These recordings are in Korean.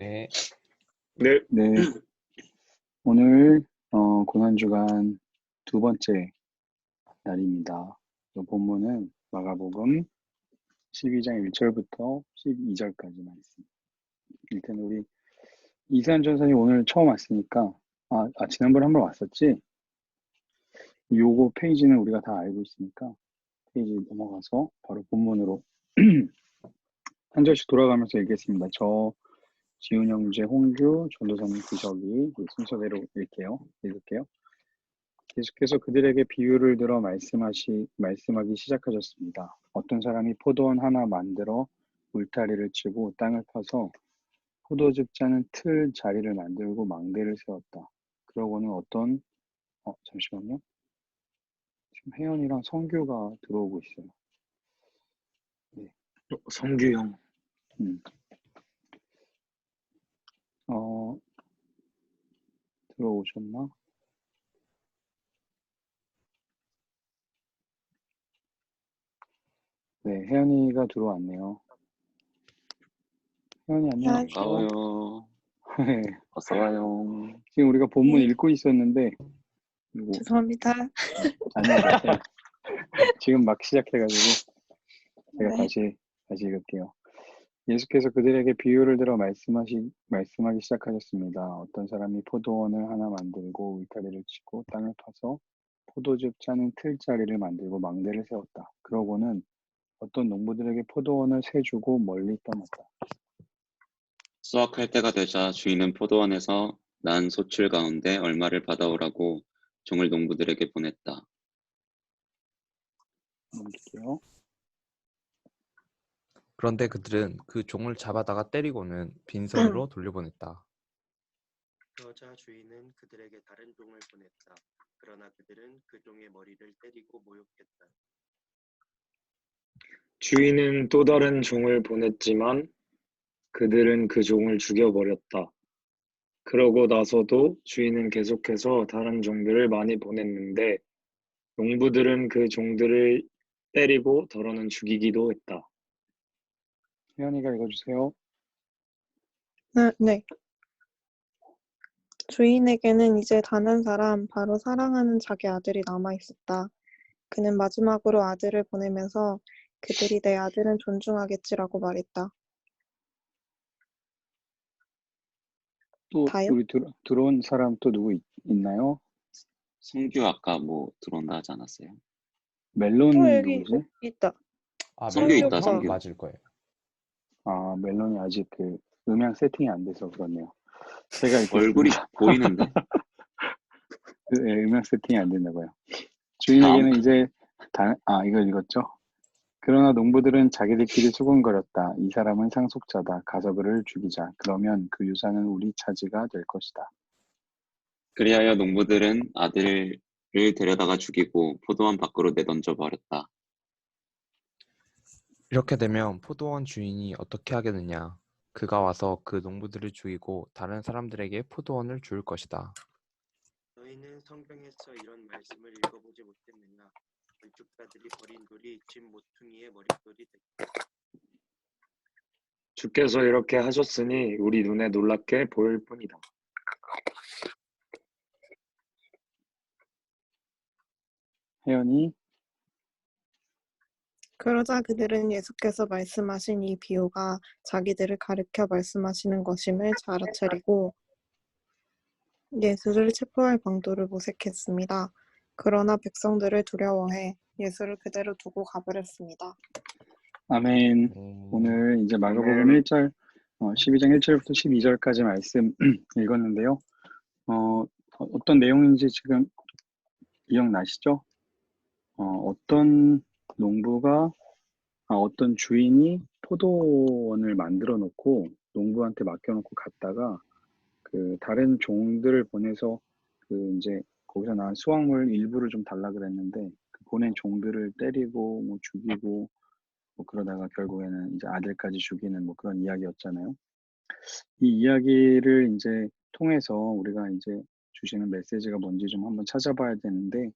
네. 네. 네, 오늘 고난주간 두 번째 날입니다. 이 본문은 마가복음 12장 1절부터 12절까지 말씀. 일단 우리 이세한 전사님 오늘 처음 왔으니까 지난번에 한번 왔었지? 요거 페이지는 우리가 다 알고 있으니까 페이지 넘어가서 바로 본문으로 한 절씩 돌아가면서 읽겠습니다. 지훈 형제, 홍규, 전도사님, 구석이 순서대로 읽을게요. 계속해서 그들에게 비유를 들어 말씀하기 시작하셨습니다. 어떤 사람이 포도원 하나 만들어 울타리를 치고 땅을 파서 포도즙 짜는 틀 자리를 만들고 망대를 세웠다. 그러고는 잠시만요. 지금 혜연이랑 성규가 들어오고 있어요. 네. 성규 형. 들어오셨나? 네, 혜연이가 들어왔네요. 혜연이 안녕하세요. 반가워요. 네. 어서 와요. 지금 우리가 본문 읽고 있었는데 죄송합니다. 아니요. 지금 막 시작해가지고 제가 네. 다시 읽을게요. 예수께서 그들에게 비유를 들어 말씀하기 시작하셨습니다. 어떤 사람이 포도원을 하나 만들고 울타리를 치고 땅을 파서 포도즙 짜는 틀자리를 만들고 망대를 세웠다. 그러고는 어떤 농부들에게 포도원을 세주고 멀리 떠났다. 수확할 때가 되자 주인은 포도원에서 난 소출 가운데 얼마를 받아오라고 종을 농부들에게 보냈다. 넘길게요. 그런데 그들은 그 종을 잡아다가 때리고는 빈손으로 돌려보냈다. 그러자 주인은 그들에게 다른 종을 보냈다. 그러나 그들은 그 종의 머리를 때리고 모욕했다. 주인은 또 다른 종을 보냈지만 그들은 그 종을 죽여버렸다. 그러고 나서도 주인은 계속해서 다른 종들을 많이 보냈는데 농부들은 그 종들을 때리고 더러는 죽이기도 했다. 혜연이가 읽어주세요. 네. 주인에게는 이제 단 한 사람, 바로 사랑하는 자기 아들이 남아있었다. 그는 마지막으로 아들을 보내면서 그들이 내 아들은 존중하겠지라고 말했다. 또 다요? 우리 들어온 사람 또 누구 있나요? 성규 아까 들어온다 하지 않았어요? 멜론이 여기 누구지? 있다. 성규 있다, 오빠. 성규. 맞을 거예요. 멜론이 아직 그 음향 세팅이 안 돼서 그렇네요. 제가 읽겠습니다. 얼굴이 보이는데? 음향 세팅이 안 된다고요. 주인에게는 이제 이걸 읽었죠? 그러나 농부들은 자기들끼리 수군거렸다. 이 사람은 상속자다. 가서 그를 죽이자. 그러면 그 유산은 우리 차지가 될 것이다. 그리하여 농부들은 아들을 데려다가 죽이고 포도원 밖으로 내던져 버렸다. 이렇게 되면 포도원 주인이 어떻게 하겠느냐? 그가 와서 그 농부들을 죽이고 다른 사람들에게 포도원을 줄 것이다. 너희는 성경에서 이런 말씀을 읽어보지 못했느냐? 건축자들이 버린 돌이 집 모퉁이의 머릿돌이 됐다. 주께서 이렇게 하셨으니 우리 눈에 놀랍게 보일 뿐이다. 혜연이 그러자 그들은 예수께서 말씀하신 이 비유가 자기들을 가리켜 말씀하시는 것임을 알아차리고 예수를 체포할 방도를 모색했습니다. 그러나 백성들을 두려워해 예수를 그대로 두고 가버렸습니다. 아멘. 오늘 이제 마가복음 1절 12장 1절부터 12절까지 말씀 읽었는데요. 어떤 내용인지 지금 기억나시죠? 어떤 농부가 어떤 주인이 포도원을 만들어 놓고 농부한테 맡겨놓고 갔다가 그 다른 종들을 보내서 그 이제 거기서 나온 수확물 일부를 좀 달라 그랬는데 그 보낸 종들을 때리고 뭐 죽이고 뭐 그러다가 결국에는 이제 아들까지 죽이는 뭐 그런 이야기였잖아요. 이 이야기를 이제 통해서 우리가 이제 주시는 메시지가 뭔지 좀 한번 찾아봐야 되는데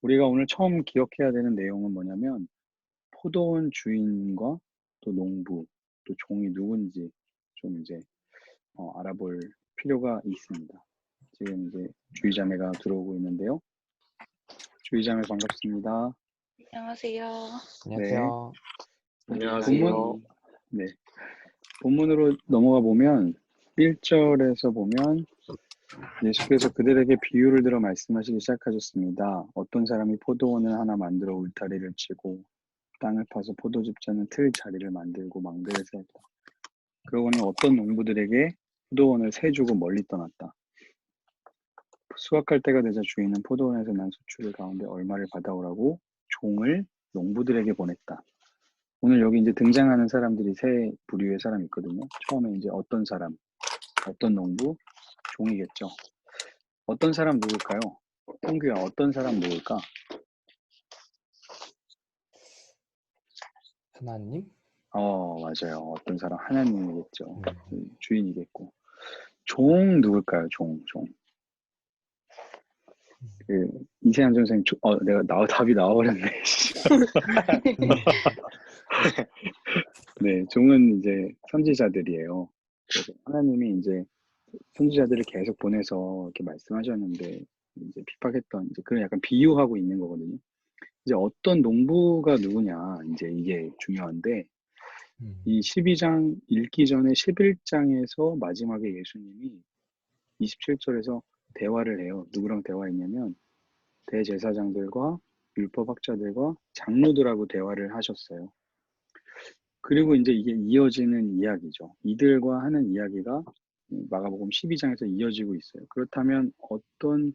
우리가 오늘 처음 기억해야 되는 내용은 뭐냐면 포도원 주인과 또 농부 또 종이 누군지 좀 이제 알아볼 필요가 있습니다. 지금 이제 주의자매가 들어오고 있는데요. 주의자매 반갑습니다. 안녕하세요. 안녕하세요. 안녕하세요. 네. 본문으로 넘어가 보면 1절에서 보면 예수께서 그들에게 비유를 들어 말씀하시기 시작하셨습니다. 어떤 사람이 포도원을 하나 만들어 울타리를 치고 땅을 파서 포도즙 짜는 틀 자리를 만들고 망대를 세웠다. 그러고는 어떤 농부들에게 포도원을 세주고 멀리 떠났다. 수확할 때가 되자 주인은 포도원에서 난 소출을 가운데 얼마를 받아오라고 종을 농부들에게 보냈다. 오늘 여기 이제 등장하는 사람들이 세 부류의 사람이 있거든요. 처음에 이제 어떤 사람, 어떤 농부, 종이겠죠. 어떤 사람 누굴까요? 홍규야, 어떤 사람 누굴까? 하나님? 맞아요. 어떤 사람 하나님이겠죠. 음, 주인이겠고. 종 누굴까요? 종. 이세한 선생님, 내가 답이 나와버렸네. 네, 종은 이제 선지자들이에요. 그래서 하나님이 이제 선지자들을 계속 보내서 이렇게 말씀하셨는데, 이제 핍박했던, 이제 그런 약간 비유하고 있는 거거든요. 이제 어떤 농부가 누구냐, 이제 이게 중요한데, 이 12장 읽기 전에 11장에서 마지막에 예수님이 27절에서 대화를 해요. 누구랑 대화했냐면, 대제사장들과 율법학자들과 장로들하고 대화를 하셨어요. 그리고 이제 이게 이어지는 이야기죠. 이들과 하는 이야기가 마가복음 12장에서 이어지고 있어요. 그렇다면 어떤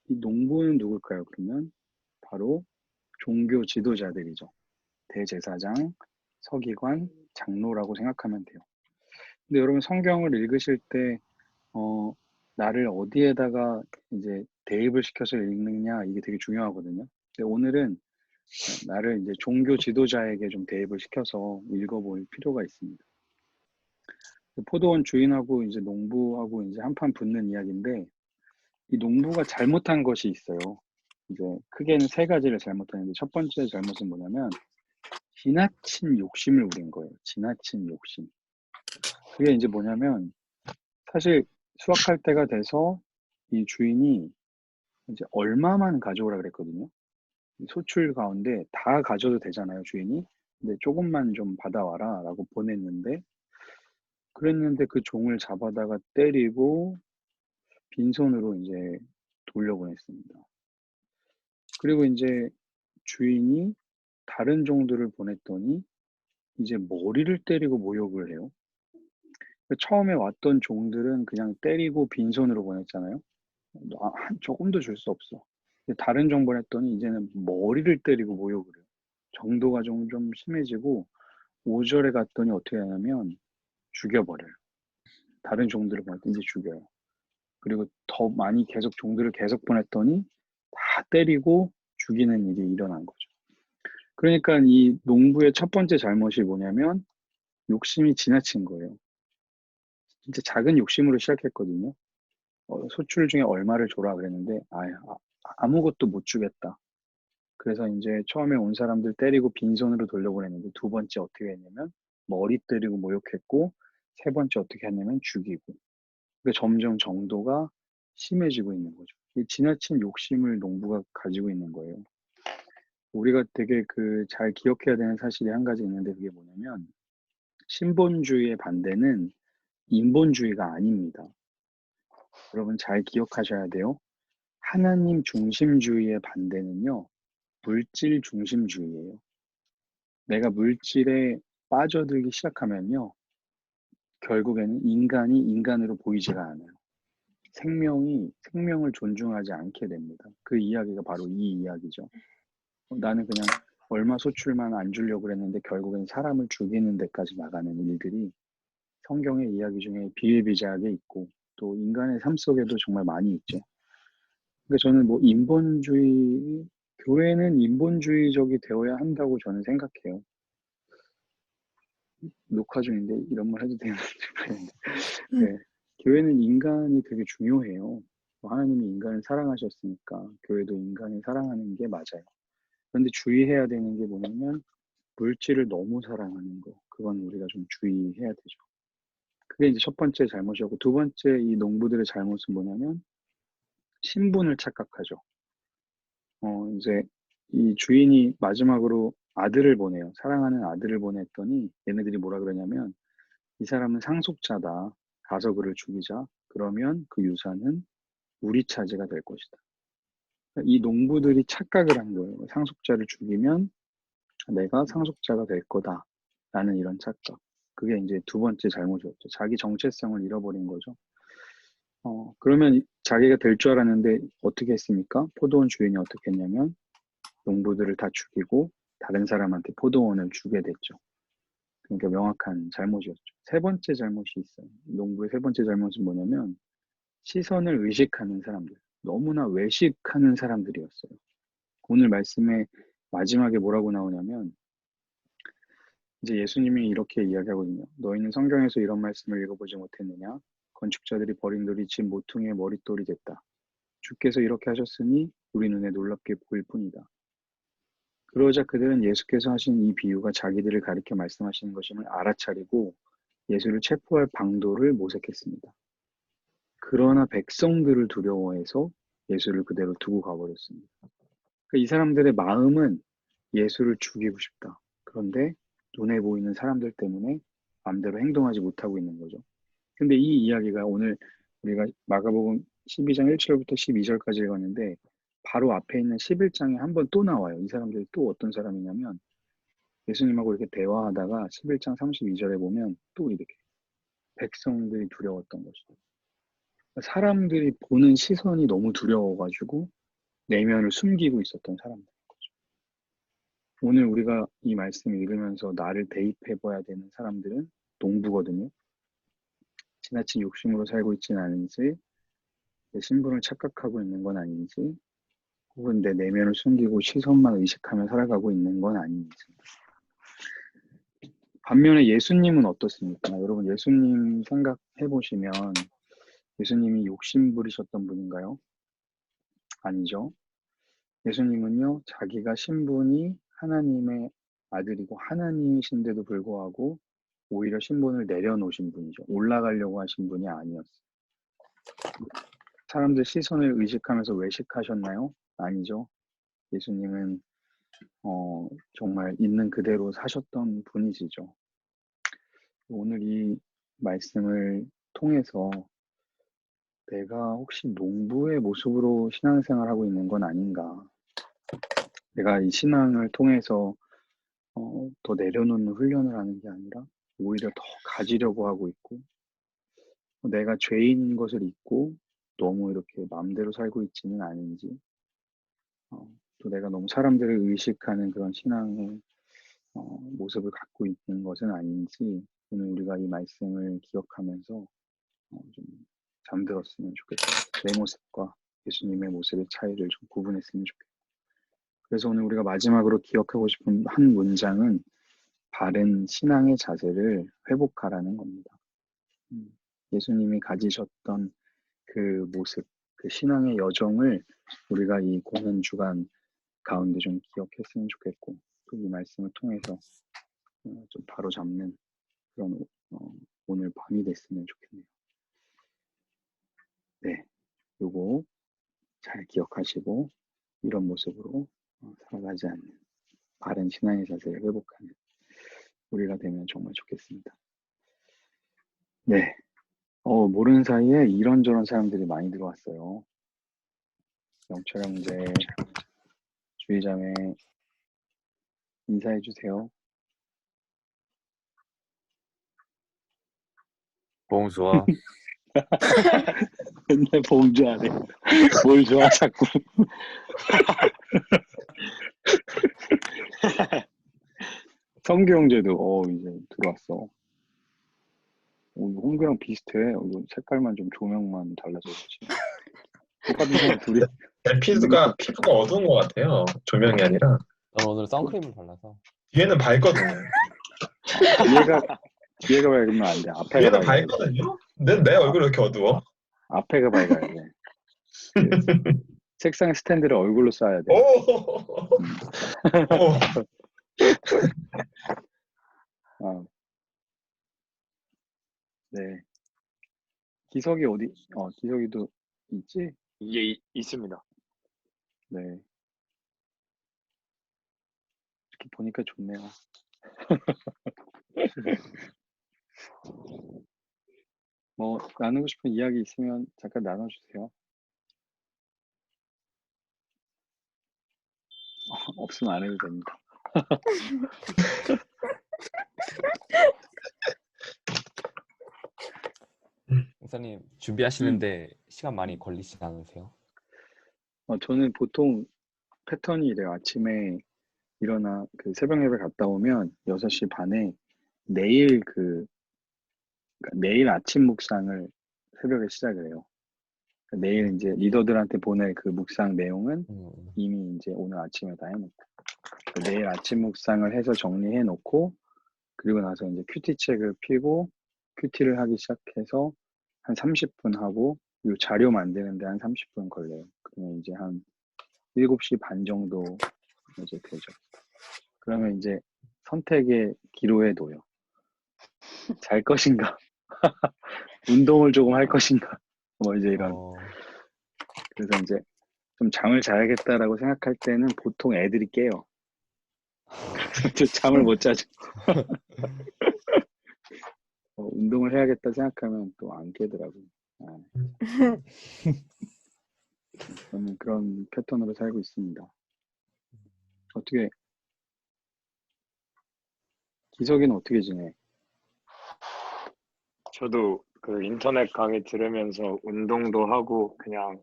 이 농부는 누굴까요? 그러면 바로 종교 지도자들이죠. 대제사장, 서기관, 장로라고 생각하면 돼요. 근데 여러분 성경을 읽으실 때 나를 어디에다가 이제 대입을 시켜서 읽느냐 이게 되게 중요하거든요. 근데 오늘은 나를 이제 종교 지도자에게 좀 대입을 시켜서 읽어볼 필요가 있습니다. 포도원 주인하고 이제 농부하고 이제 한판 붙는 이야기인데 이 농부가 잘못한 것이 있어요. 이제 크게는 세 가지를 잘못하는데 첫 번째 잘못은 뭐냐면 지나친 욕심을 부린 거예요. 지나친 욕심. 그게 이제 뭐냐면 사실 수확할 때가 돼서 이 주인이 이제 얼마만 가져오라 그랬거든요. 소출 가운데 다 가져도 되잖아요, 주인이. 근데 조금만 좀 받아와라 라고 보냈는데 그랬는데 그 종을 잡아다가 때리고 빈손으로 이제 돌려보냈습니다. 그리고 이제 주인이 다른 종들을 보냈더니 이제 머리를 때리고 모욕을 해요. 처음에 왔던 종들은 그냥 때리고 빈손으로 보냈잖아요. 조금도 줄 수 없어. 근데 다른 종 보냈더니 이제는 머리를 때리고 모욕을 해요. 정도가 좀 심해지고 5절에 갔더니 어떻게 하냐면 죽여버려요. 다른 종들을 보냈더니 이제 죽여요. 그리고 더 많이 계속 종들을 계속 보냈더니 다 때리고 죽이는 일이 일어난 거죠. 그러니까 이 농부의 첫 번째 잘못이 뭐냐면 욕심이 지나친 거예요. 진짜 작은 욕심으로 시작했거든요. 소출 중에 얼마를 줘라 그랬는데 아무것도 못 주겠다. 그래서 이제 처음에 온 사람들 때리고 빈손으로 돌려보냈는데 두 번째 어떻게 했냐면 머리 때리고 모욕했고 세 번째 어떻게 했냐면 죽이고. 그러니까 점점 정도가 심해지고 있는 거죠. 이 지나친 욕심을 농부가 가지고 있는 거예요. 우리가 되게 잘 기억해야 되는 사실이 한 가지 있는데 그게 뭐냐면 신본주의의 반대는 인본주의가 아닙니다. 여러분 잘 기억하셔야 돼요. 하나님 중심주의의 반대는요. 물질 중심주의예요. 내가 물질에 빠져들기 시작하면요. 결국에는 인간이 인간으로 보이지가 않아요. 생명을 존중하지 않게 됩니다. 그 이야기가 바로 이 이야기죠. 나는 그냥 얼마 소출만 안 주려고 그랬는데 결국엔 사람을 죽이는 데까지 나가는 일들이 성경의 이야기 중에 비일비재하게 있고 또 인간의 삶 속에도 정말 많이 있죠. 그러니까 저는 교회는 인본주의적이 되어야 한다고 저는 생각해요. 녹화 중인데 이런 말 해도 되는지 모르겠는데 네, 교회는 인간이 되게 중요해요. 하나님이 인간을 사랑하셨으니까 교회도 인간을 사랑하는 게 맞아요. 그런데 주의해야 되는 게 뭐냐면 물질을 너무 사랑하는 거. 그건 우리가 좀 주의해야 되죠. 그게 이제 첫 번째 잘못이었고, 두 번째 이 농부들의 잘못은 뭐냐면 신분을 착각하죠. 이제 이 주인이 마지막으로 아들을 보내요. 사랑하는 아들을 보냈더니 얘네들이 뭐라 그러냐면 이 사람은 상속자다. 가서 그를 죽이자. 그러면 그 유산은 우리 차지가 될 것이다. 이 농부들이 착각을 한 거예요. 상속자를 죽이면 내가 상속자가 될 거다. 라는 이런 착각. 그게 이제 두 번째 잘못이었죠. 자기 정체성을 잃어버린 거죠. 그러면 자기가 될 줄 알았는데 어떻게 했습니까? 포도원 주인이 어떻게 했냐면 농부들을 다 죽이고 다른 사람한테 포도원을 주게 됐죠. 그러니까 명확한 잘못이었죠. 세 번째 잘못이 있어요. 농부의 세 번째 잘못은 뭐냐면 시선을 의식하는 사람들. 너무나 외식하는 사람들이었어요. 오늘 말씀의 마지막에 뭐라고 나오냐면 이제 예수님이 이렇게 이야기하거든요. 너희는 성경에서 이런 말씀을 읽어보지 못했느냐? 건축자들이 버린 돌이 집 모퉁이의 머릿돌이 됐다. 주께서 이렇게 하셨으니 우리 눈에 놀랍게 보일 뿐이다. 그러자 그들은 예수께서 하신 이 비유가 자기들을 가리켜 말씀하시는 것임을 알아차리고 예수를 체포할 방도를 모색했습니다. 그러나 백성들을 두려워해서 예수를 그대로 두고 가버렸습니다. 그러니까 이 사람들의 마음은 예수를 죽이고 싶다. 그런데 눈에 보이는 사람들 때문에 마음대로 행동하지 못하고 있는 거죠. 근데 이 이야기가 오늘 우리가 마가복음 12장 1절부터 12절까지 읽었는데 바로 앞에 있는 11장에 한 번 또 나와요. 이 사람들이 또 어떤 사람이냐면 예수님하고 이렇게 대화하다가 11장 32절에 보면 또 이렇게 백성들이 두려웠던 거죠. 사람들이 보는 시선이 너무 두려워가지고 내면을 숨기고 있었던 사람들인 거죠. 오늘 우리가 이 말씀을 읽으면서 나를 대입해봐야 되는 사람들은 농부거든요. 지나친 욕심으로 살고 있지는 않은지, 내 신분을 착각하고 있는 건 아닌지, 혹은 내 내면을 숨기고 시선만 의식하며 살아가고 있는 건 아닌지. 반면에 예수님은 어떻습니까? 여러분, 예수님 생각해 보시면 예수님이 욕심 부리셨던 분인가요? 아니죠. 예수님은요, 자기가 신분이 하나님의 아들이고 하나님이신데도 불구하고 오히려 신분을 내려놓으신 분이죠. 올라가려고 하신 분이 아니었어요. 사람들 시선을 의식하면서 외식하셨나요? 아니죠. 예수님은 정말 있는 그대로 사셨던 분이시죠. 오늘 이 말씀을 통해서 내가 혹시 농부의 모습으로 신앙생활하고 있는 건 아닌가. 내가 이 신앙을 통해서 더 내려놓는 훈련을 하는 게 아니라 오히려 더 가지려고 하고 있고 내가 죄인인 것을 잊고 너무 이렇게 마음대로 살고 있지는 않은지 또 내가 너무 사람들을 의식하는 그런 신앙의 모습을 갖고 있는 것은 아닌지 오늘 우리가 이 말씀을 기억하면서 좀 잠들었으면 좋겠어요. 내 모습과 예수님의 모습의 차이를 좀 구분했으면 좋겠어요. 그래서 오늘 우리가 마지막으로 기억하고 싶은 한 문장은 바른 신앙의 자세를 회복하라는 겁니다. 예수님이 가지셨던 그 모습, 그 신앙의 여정을 우리가 이 고난 주간 가운데 좀 기억했으면 좋겠고 또 이 말씀을 통해서 좀 바로잡는 그런 오늘 밤이 됐으면 좋겠네요. 네, 요거 잘 기억하시고 이런 모습으로 살아가지 않는 바른 신앙의 자세를 회복하는 우리가 되면 정말 좋겠습니다. 네, 모르는 사이에 이런저런 사람들이 많이 들어왔어요. 영철 형제, 주의자매 인사해 주세요. 봉수아. 맨날 봉주하네. 뭘 좋아 자꾸. 성규 형제도 이제 들어왔어. 홍구랑 비슷해. 이거 색깔만 좀 조명만 달라서 그렇지. 똑같은 사람 둘이. 피부가 어두운 것 같아요. 조명이 아니라. 난 오늘 선크림을 발라서. 뒤에는 밝거든요. 뒤에가 밝으면 안 돼. 앞에가 뒤에는 밝아야 돼. 밝거든요? 내 얼굴이 왜 이렇게 어두워? 앞에가 밝아야 돼. 책상 스탠드를 얼굴로 쏴야 돼. 네. 기석이 어디? 기석이도 있지? 이게 있습니다. 네. 이렇게 보니까 좋네요. 뭐 나누고 싶은 이야기 있으면 잠깐 나눠주세요. 없으면 안 해도 됩니다. 목사님 준비하시는데 시간 많이 걸리지 않으세요? 저는 보통 패턴이 이래요. 아침에 일어나 그 새벽 예배 갔다 오면 6시 반에 내일 그러니까 내일 아침 묵상을 새벽에 시작을 해요. 그러니까 내일 이제 리더들한테 보낼 그 묵상 내용은 이미 이제 오늘 아침에 다 해놓고 내일 아침 묵상을 해서 정리해 놓고 그리고 나서 이제 큐티 책을 펴고 큐티를 하기 시작해서 한 30분 하고 이 자료 만드는데 한 30분 걸려요. 그러면 이제 한 7시 반 정도 이제 되죠. 그러면 이제 선택의 기로에 놓여. 잘 것인가? 운동을 조금 할 것인가? 뭐 이제 이런. 그래서 이제 좀 잠을 자야겠다라고 생각할 때는 보통 애들이 깨요. 그래서 잠을 못 자죠. 운동을 해야겠다 생각하면 또 안 깨더라고요. 저는 그런 패턴으로 살고 있습니다. 어떻게 기석이는 어떻게 지내? 저도 그 인터넷 강의 들으면서 운동도 하고 그냥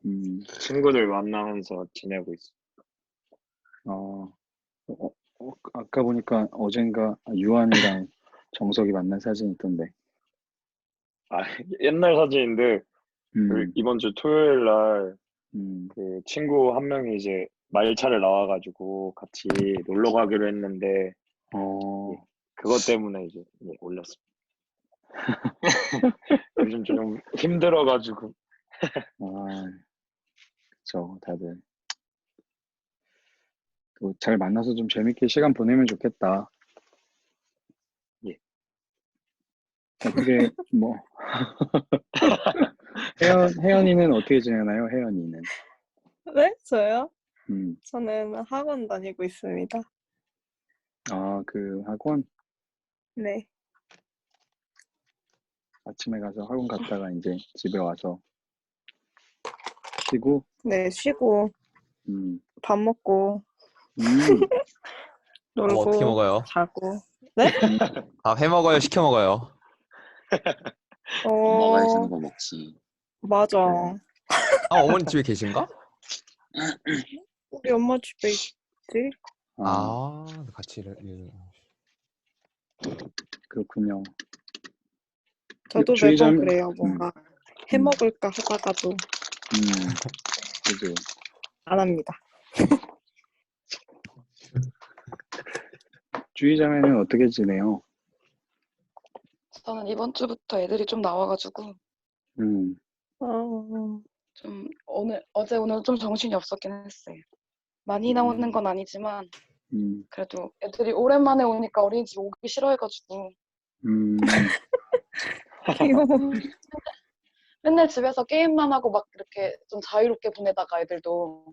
친구들 만나면서 지내고 있어요. 아까 보니까 어젠가 유한이랑 정석이 만난 사진 있던데. 옛날 사진인데 그 이번 주 토요일 날 그 친구 한 명이 이제 말차를 나와가지고 같이 놀러 가기로 했는데 그것 때문에 이제 올렸습니다. 요즘 좀 힘들어가지고. 그쵸, 다들. 또 잘 만나서 좀 재밌게 시간 보내면 좋겠다. 예. 어떻게, 뭐. 혜연이는 어떻게 지내나요, 혜연이는? 네? 저요? 음. 저는 학원 다니고 있습니다. 그 학원? 네. 아침에 가서 학원 갔다가 이제 집에 와서 쉬고? 네, 쉬고, 밥 먹고, 놀고, 어떻게 먹어요? 자고. 네? 해 먹어요? 시켜 먹어요? 엄마가 해주는 거 먹지. 맞아. 어머니 집에 계신가? 우리 엄마 집에 있지? 같이 그렇군요. 저도 매번 그래요. 뭔가 해먹을까 하다가도 그죠. 안 합니다. 주희자매는 어떻게 지내요? 저는 이번 주부터 애들이 좀 나와가지고 좀 어제 오늘 좀 정신이 없었긴 했어요. 많이 나오는 건 아니지만 그래도 애들이 오랜만에 오니까 어린이집 오기 싫어해가지고 귀여워. 맨날 집에서 게임만 하고 막 이렇게 좀 자유롭게 보내다가 애들도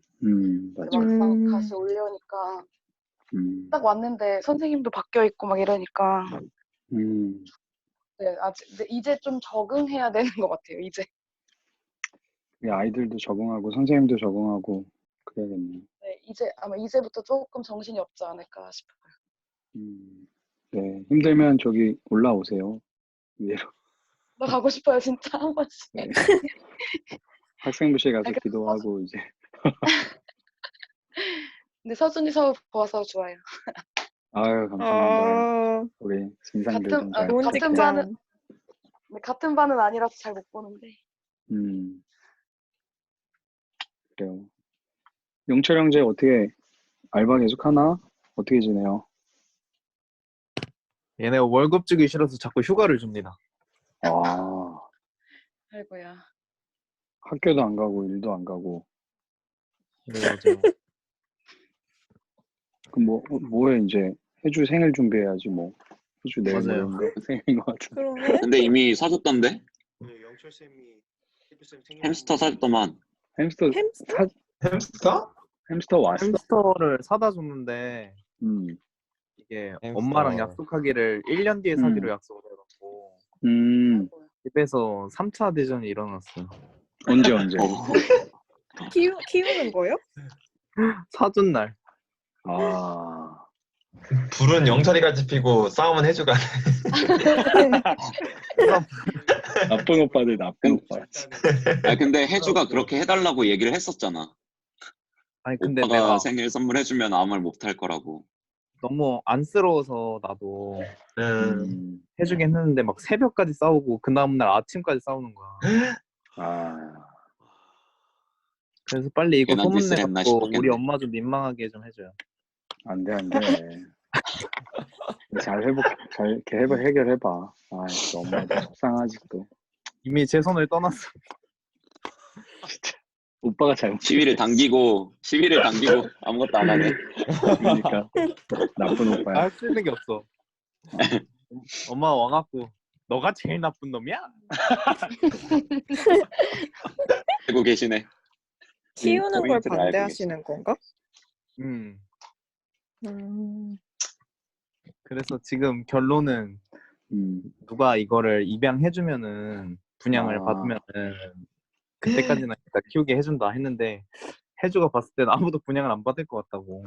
막상 다시 올려니까 딱 왔는데 선생님도 바뀌어 있고 막 이러니까 네, 근데 이제 좀 적응해야 되는 것 같아요. 이제. 아이들도 적응하고 선생님도 적응하고 그래야겠네요. 네, 아마 이제부터 조금 정신이 없지 않을까 싶어요. 네, 힘들면 저기 올라오세요. 위로. 나 가고 싶어요, 진짜 한 번씩. 네. 학생부실 가서 기도하고 이제. 근데 서준이 서울 보아서 좋아요. 아유, 감사합니다. 우리 진상교동자. 같은 반은 아니라서 잘 못 보는데. 그래요. 용철 형제 어떻게 알바 계속 하나? 어떻게 지내요? 얘네 월급 주기 싫어서 자꾸 휴가를 줍니다. 아이고야. 학교도 안 가고 일도 안 가고. 네, 맞아요. 그럼 뭐해 이제 해주 생일 준비해야지 뭐. 해주 내일 모레인데 생일인 것 같은데. 근데 이미 사줬던데? 영철 쌤이 해주 쌤 생일 햄스터 사줬더만. 햄스터 햄스터? 햄스터? 햄스터 왔어. 햄스터를 사다 줬는데 이게 엄마랑 햄스터. 약속하기를 1년 뒤에 사기로 음. 약속을 해갖고 음. 집에서 3차 대전이 일어났어요. 언제? 키우는 거요? 사준 날. 아. 불은 영철이가 지피고 싸움은 해주가. 나쁜 오빠들 나쁜 오빠. 아 근데 해주가 그렇게 해달라고 얘기를 했었잖아. 아니 근데 오빠가 내가 생일 선물 해주면 아무 말 못할 거라고. 너무 안쓰러워서 나도 음. 해주긴 했는데 막 새벽까지 싸우고 그 다음날 아침까지 싸우는 거야. 아. 그래서 빨리 이거 괜한 짓을 했나 소문내갖고 우리 싶었겠네. 엄마 좀 민망하게 좀 해줘요. 안 돼. 잘 이렇게 해결해봐. 아, 너무 속상하지 또. 이미 제 손을 떠났어. 오빠가 잘못. 시위를 당기고 아무것도 안 하네. 그러니까 나쁜 오빠야. 할 수 있는 게 없어. 엄마 와갖고 너가 제일 나쁜 놈이야? 알고 계시네. 키우는 걸 포인트를 알고 반대하시는 건가? 음. 음. 그래서 지금 결론은 누가 이거를 입양해주면은 분양을 아. 받으면은 그때까지는 일단 키우게 해준다 했는데 해주가 봤을 때는 아무도 분양을 안 받을 것 같다고.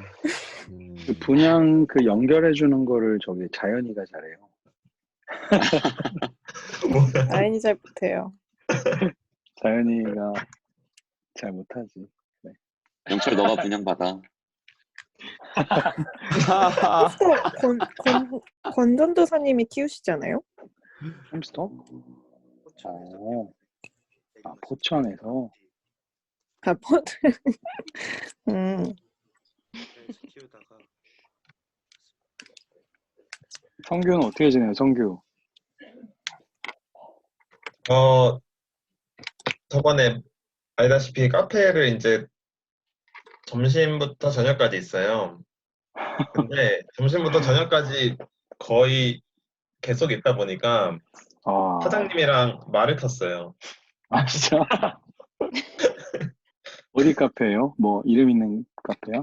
그 분양 그 연결해 주는 거를 저기 자연이가 잘해요. 아인이 잘 못해요. 자연이가 잘 못하지. 네. 영철 너가 분양받아. 권전도사님이 키우시잖아요? 햄스터? 아, 포천에서. 아, 키우다가 성규는 어떻게 지내요, 성규? 저번에 알다시피 카페를 이제 점심부터 저녁까지 있어요. 근데 점심부터 저녁까지 거의 계속 있다 보니까 사장님이랑 말을 탔어요. 아, 진짜? 어디 카페예요? 뭐 이름 있는 카페야?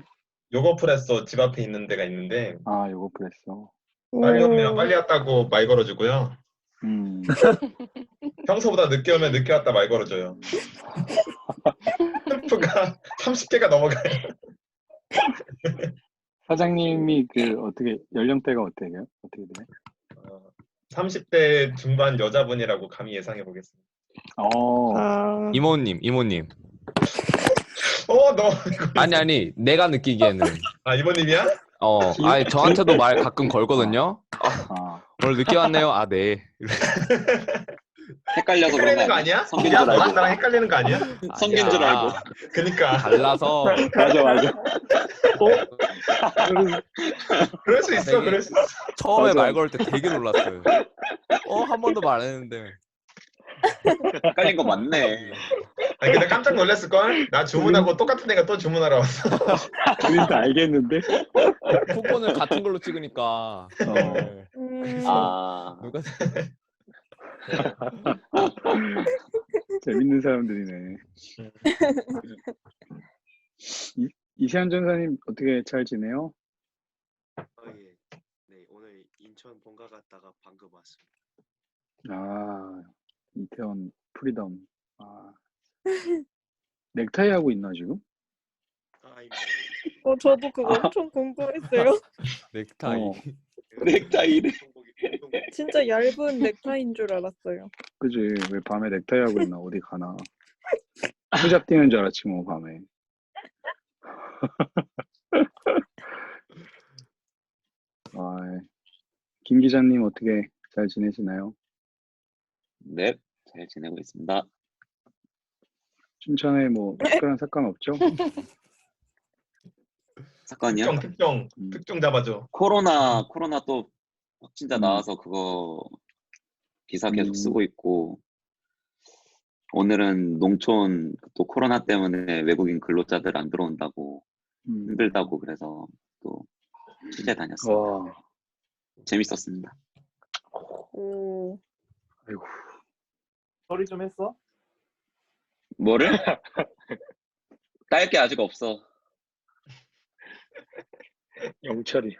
요거프레소 집 앞에 있는 데가 있는데 아, 요거프레소. 빨리 오면 빨리 왔다고 말 걸어주고요. 평소보다 늦게 오면 늦게 왔다 말 걸어줘요. 스태프가 30개가 넘어가요. 사장님이 그 어떻게 연령대가 어떻게 돼요? 30대 중반 여자분이라고 감히 예상해 보겠습니다. 이모님. 너 아니 내가 느끼기에는. 아 이모님이야? 아니 저한테도 말 가끔 걸거든요. 오늘 늦게 왔네요. 아 네. 헷갈려서 그런 헷갈리는 거 아니야? 야 너랑 나랑 헷갈리는 거 아니야? 성균 줄 알고. 그니까 달라서. 맞아. 그럴 수 있어. 처음에 말 걸 때 되게 놀랐어요. 한 번도 말 안 했는데. 헷갈린 거 맞네. 아니 근데 깜짝 놀랐을걸? 나 주문하고 똑같은 애가 또 주문하러 왔어. 우리도 알겠는데? 쿠폰을 같은 걸로 찍으니까. 네. 누가 재밌는 사람들이네. 이세한 전사님 어떻게 잘 지내요? 예. 네, 오늘 인천 본가 갔다가 방금 왔습니다. 아, 이태원 프리덤. 넥타이 하고 있나 지금? 저도 그거 엄청 궁금했어요. 넥타이를. 진짜 얇은 넥타이인 줄 알았어요. 그지? 왜 밤에 넥타이 하고 있나? 어디 가나? 후잡 뛰는 줄 알았지 뭐 밤에. 김 기자님 어떻게 잘 지내시나요? 네, 잘 지내고 있습니다. 춘천에 뭐 특별한 사건 없죠? 사건이요? 특종 잡아줘. 코로나 또 확진자 나와서 그거 기사 계속 쓰고 있고, 오늘은 농촌 또 코로나 때문에 외국인 근로자들 안 들어온다고 힘들다고 그래서 또 취재 다녔어요. 재밌었습니다. 아이고. 소리 좀 했어? 뭐를? 딸 게 아직 없어. 영철이.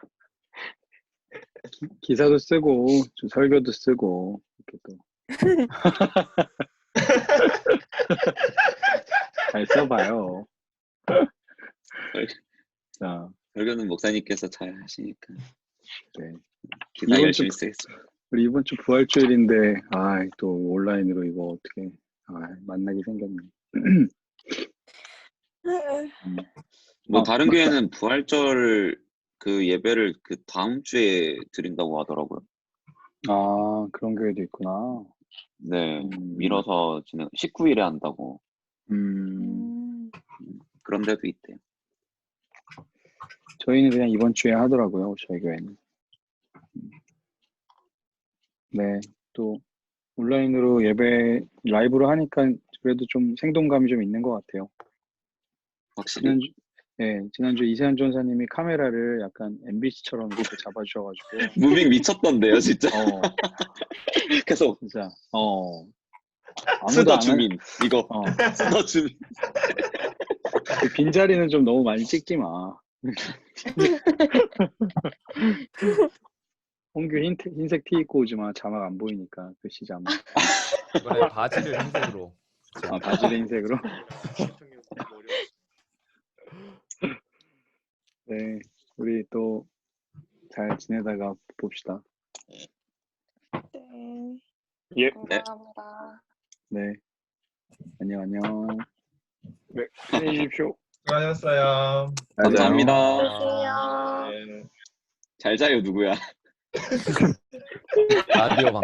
기사도 쓰고 좀 설교도 쓰고 이렇게 또 잘 써봐요. 자, 설교는 목사님께서 잘 하시니까 네. 기사 이번 열심히 주 쓰겠습니다. 우리 이번 주 부활주일인데 또 온라인으로 이거 어떻게 만나게 생겼네. 뭐 아, 다른 맞다. 교회는 부활절 그 예배를 그 다음 주에 드린다고 하더라고요. 그런 교회도 있구나. 네, 밀어서 19일에 한다고. 그런 데도 있대요. 저희는 그냥 이번 주에 하더라고요. 저희 교회는. 네, 또 온라인으로 예배 라이브로 하니까 그래도 좀 생동감이 좀 있는 것 같아요. 확실히. 지난주 이세한 전사님이 카메라를 약간 MBC처럼 이렇게 잡아주셔가지고 무빙 미쳤던데요, 진짜. 계속 진짜 아무도 스더 안 주민 이거 스더 주민. 그 빈자리는 좀 너무 많이 찍지 마. 홍규 흰색 티 입고 오지 마. 자막 안 보이니까 글씨 자막. 이번에 바지를 흰색으로. 바지를 흰색으로. 네, 우리 또 잘 지내다가 봅시다. 네. 예. 감사합니다. 네, 안녕. 네. 안녕히 계십시오. 수고하셨어요. 감사합니다. 안녕하세요. 네. 잘 자요 누구야? 라디오 방.